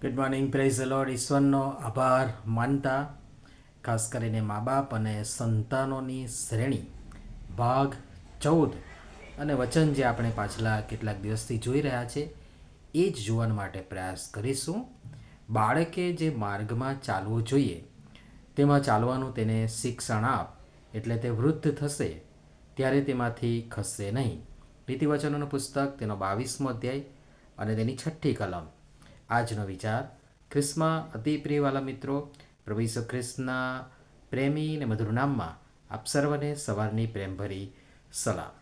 Good morning, praise the lord. ઈશ્વરનો આભાર માનતા ખાસ કરીને મા બાપ અને સંતાનોની શ્રેણી ભાગ 14 અને વચન જે આપણે પાછલા કેટલાક દિવસથી જોઈ રહ્યા છે એ જ જોવા માટે પ્રયાસ કરીશું. બાળકે જે માર્ગમાં ચાલવું જોઈએ તેમાં ચાલવાનું તેને શિક્ષણ આપ, એટલે તે વૃદ્ધ થશે ત્યારે તેમાંથી ખસશે નહીં. નીતિવચનોનું પુસ્તક તેનો 22મો અધ્યાય અને તેની 6ઠ્ઠી કલમ. આજનો વિચાર: ખ્રિસ્તમાં અતિ પ્રિયવાલા મિત્રો, પ્રભુ ઈસુ ખ્રિસ્તના પ્રેમી અને મધુર નામમાં આપ સર્વને સવારની પ્રેમભરી સલામ.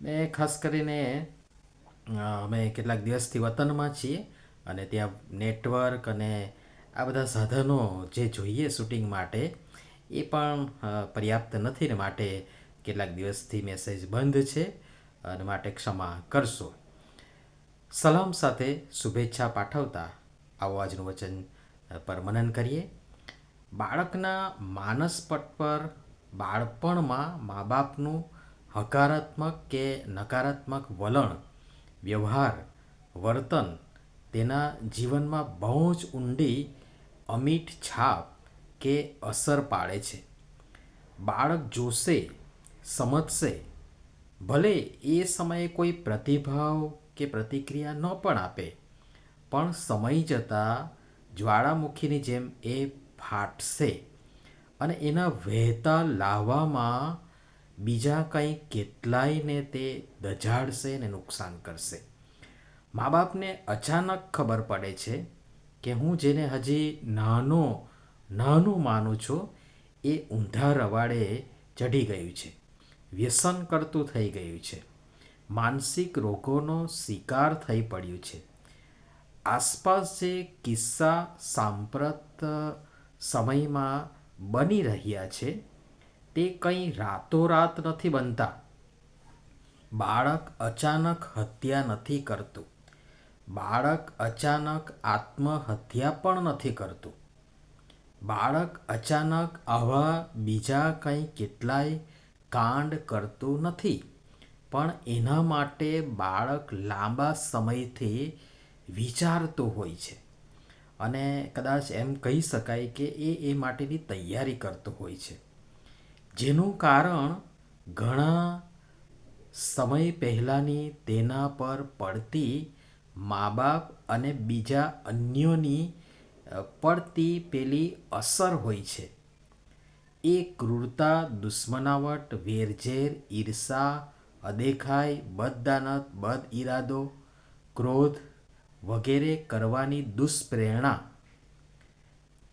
મેં ખાસ કરીને અમે કેટલાક દિવસથી વતનમાં છીએ અને ત્યાં નેટવર્ક અને આ બધા સાધનો જે જોઈએ શૂટિંગ માટે એ પણ પર્યાપ્ત નથી ને માટે કેટલાક દિવસથી મેસેજ બંધ છે અને માટે ક્ષમા કરશો. સલામ સાથે શુભેચ્છા પાઠવતા આવો આજનું વચન પર મનન કરીએ. બાળકના માનસપટ પર બાળપણમાં મા બાપનું હકારાત્મક કે નકારાત્મક વલણ, વ્યવહાર, વર્તન તેના જીવનમાં બહુ જ ઊંડી અમીટ છાપ કે અસર પાડે છે. બાળક જોશે, સમજશે, ભલે એ સમયે કોઈ પ્રતિભાવ કે પ્રતિક્રિયા ન પણ આપે, પણ સમય જતાં જ્વાળામુખીની જેમ એ ફાટશે અને એના વહેતા લાવામાં બીજા કંઈ કેટલાયને તે દજાડશે ને નુકસાન કરશે. મા બાપને અચાનક ખબર પડે છે કે હું જેને હજી નાનું માનું છું એ ઊંધા રવાડે ચઢી ગયું છે, વ્યસન કરતું થઈ ગયું છે, માનસિક રોગોનો શિકાર થઈ પડ્યું છે. આસપાસ જે કિસ્સા સાંપ્રત સમયમાં બની રહ્યા છે તે કંઈ રાતોરાત નથી બનતા. બાળક અચાનક હત્યા નથી કરતું, બાળક અચાનક આત્મહત્યા પણ નથી કરતું, બાળક અચાનક આવા બીજા કંઈ કેટલાય કાંડ કરતું નથી, પણ એના માટે બાળક લાંબા સમયથી વિચારતું હોય છે અને કદાચ એમ કહી શકાય કે એ માટેની તૈયારી કરતું હોય છે, જેનું કારણ ઘણા સમય પહેલાંની તેના પર પડતી મા બાપ અને બીજા અન્યોની પડતી પેલી અસર હોય છે. એ ક્રૂરતા, દુશ્મનાવટ, વેરઝેર, ઈર્ષા, અદેખાઈ, બદદાનત, બદ ઈરાદો, ક્રોધ વગેરે કરવાની દુષ્પ્રેરણા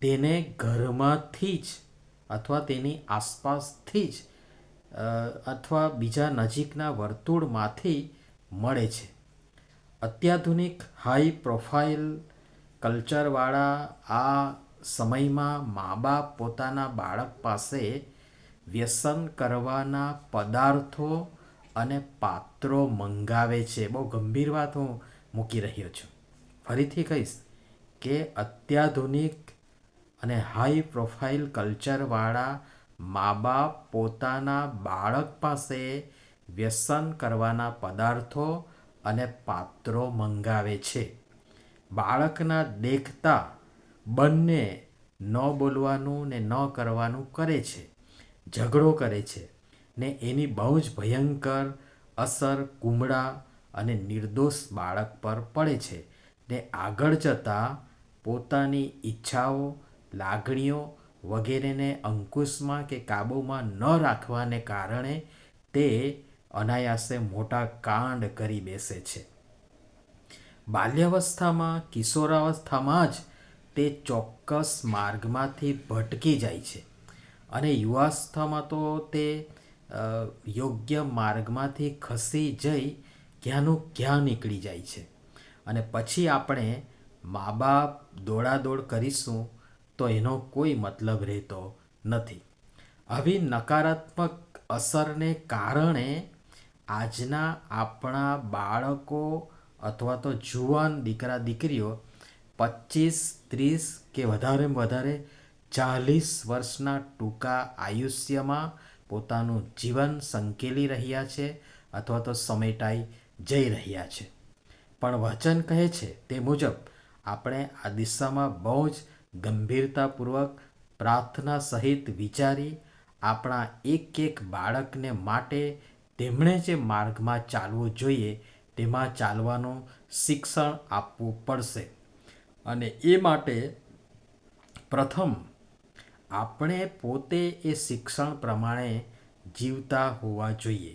તેને ઘરમાંથી જ અથવા તેની આસપાસથી જ અથવા બીજા નજીકના વર્તુળમાંથી મળે છે. અત્યાધુનિક હાઈ પ્રોફાઇલ કલ્ચરવાળા આ સમયમાં મા બાપ પોતાના બાળક પાસે વ્યસન કરવાના પદાર્થો અને પાત્રો મંગાવે છે. બહુ ગંભીર વાત હું મૂકી રહ્યો છું. ફરીથી કહીશ કે અત્યાધુનિક અને હાઈ પ્રોફાઇલ કલ્ચરવાળા મા બાપ પોતાના બાળક પાસે વ્યસન કરવાના પદાર્થો અને પાત્રો મંગાવે છે. બાળકના દેખતા બંને ન બોલવાનું ને ન કરવાનું કરે છે, ઝઘડો કરે છે ને એની બહુ જ ભયંકર અસર કુમળા અને નિર્દોષ બાળક પર પડે છે ને આગળ જતાં પોતાની ઈચ્છાઓ, લાગણીઓ વગેરેને અંકુશમાં કે કાબૂમાં ન રાખવાને કારણે તે અનાયાસે મોટા કાંડ કરી બેસે છે. બાલ્યાવસ્થામાં, કિશોરાવસ્થામાં જ તે ચોક્કસ માર્ગમાંથી ભટકી જાય છે અને યુવાવસ્થામાં તો તે યોગ્ય માર્ગમાંથી ખસી જઈ ક્યાંનું ક્યાં નીકળી જાય છે અને પછી આપણે મા બાપ દોડાદોડ કરીશું તો એનો કોઈ મતલબ રહેતો નથી. આવી નકારાત્મક અસરને કારણે આજના આપણા બાળકો અથવા તો જુવાન દીકરા દીકરીઓ 25-30 કે વધારેમાં વધારે 40 વર્ષના ટૂંકા આયુષ્યમાં પોતાનું જીવન સંકેલી રહ્યા છે અથવા તો સમેટાઈ જઈ રહ્યા છે. પણ વચન કહે છે તે મુજબ આપણે આ દિશામાં બહુ જ ગંભીરતાપૂર્વક પ્રાર્થના સહિત વિચારી આપણા એક એક બાળકને માટે તેમણે જે માર્ગમાં ચાલવું જોઈએ તેમાં ચાલવાનું શિક્ષણ આપવું પડશે. અને એ માટે પ્રથમ આપણે પોતે એ શિક્ષણ પ્રમાણે જીવતા હોવા જોઈએ,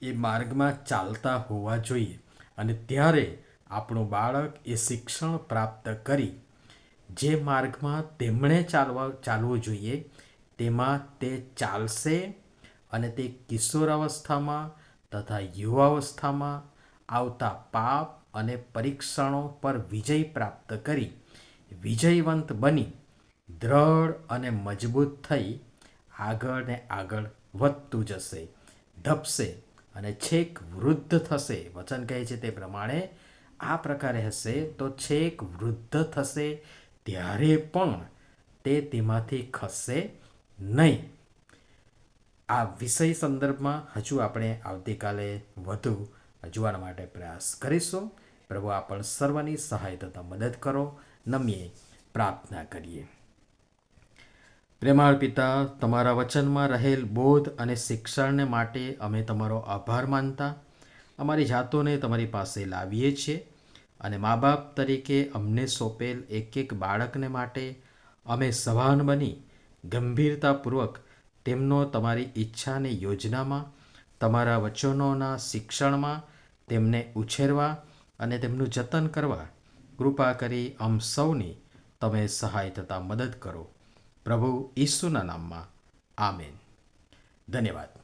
એ માર્ગમાં ચાલતા હોવા જોઈએ. અને ત્યારે આપણું બાળક એ શિક્ષણ પ્રાપ્ત કરી જે માર્ગમાં તેમણે ચાલવું જોઈએ તેમાં તે ચાલશે. અને તે કિશોરાવસ્થામાં તથા યુવાવસ્થામાં આવતા પાપ અને પરીક્ષણો પર વિજય પ્રાપ્ત કરી વિજયવંત બની દ્રઢ અને મજબૂત થઈ આગળ ને આગળ વધતું જશે, ધપશે અને છેક વૃદ્ધ થશે. વચન કહે છે તે પ્રમાણે આ પ્રકારે હશે તો છેક વૃદ્ધ થશે ત્યારે પણ તે તેમાંથી ખસશે નહીં. આ વિષય સંદર્ભમાં હજુ આપણે આવતીકાલે વધુ જોવા માટે પ્રયાસ કરીશું. પ્રભુ આપણ સર્વની સહાય તથા મદદ કરો. નમીએ પ્રાર્થના કરીએ. પ્રેમાળ પિતા, તમારા વચનમાં રહેલ બોધ અને શિક્ષણને માટે અમે તમારો આભાર માનતા અમારી જાતોને તમારી પાસે લાવીએ છીએ. અને મા બાપ તરીકે અમને સોંપેલ એક એક બાળકને માટે અમે સભાન બની ગંભીરતાપૂર્વક તેમનો તમારી ઈચ્છાની યોજનામાં, તમારા વચનોના શિક્ષણમાં તેમને ઉછેરવા અને તેમનું જતન કરવા કૃપા કરી આમ સૌની તમે સહાય તથા મદદ કરો. પ્રભુ ઈસુના નામમાં આમેન. ધન્યવાદ.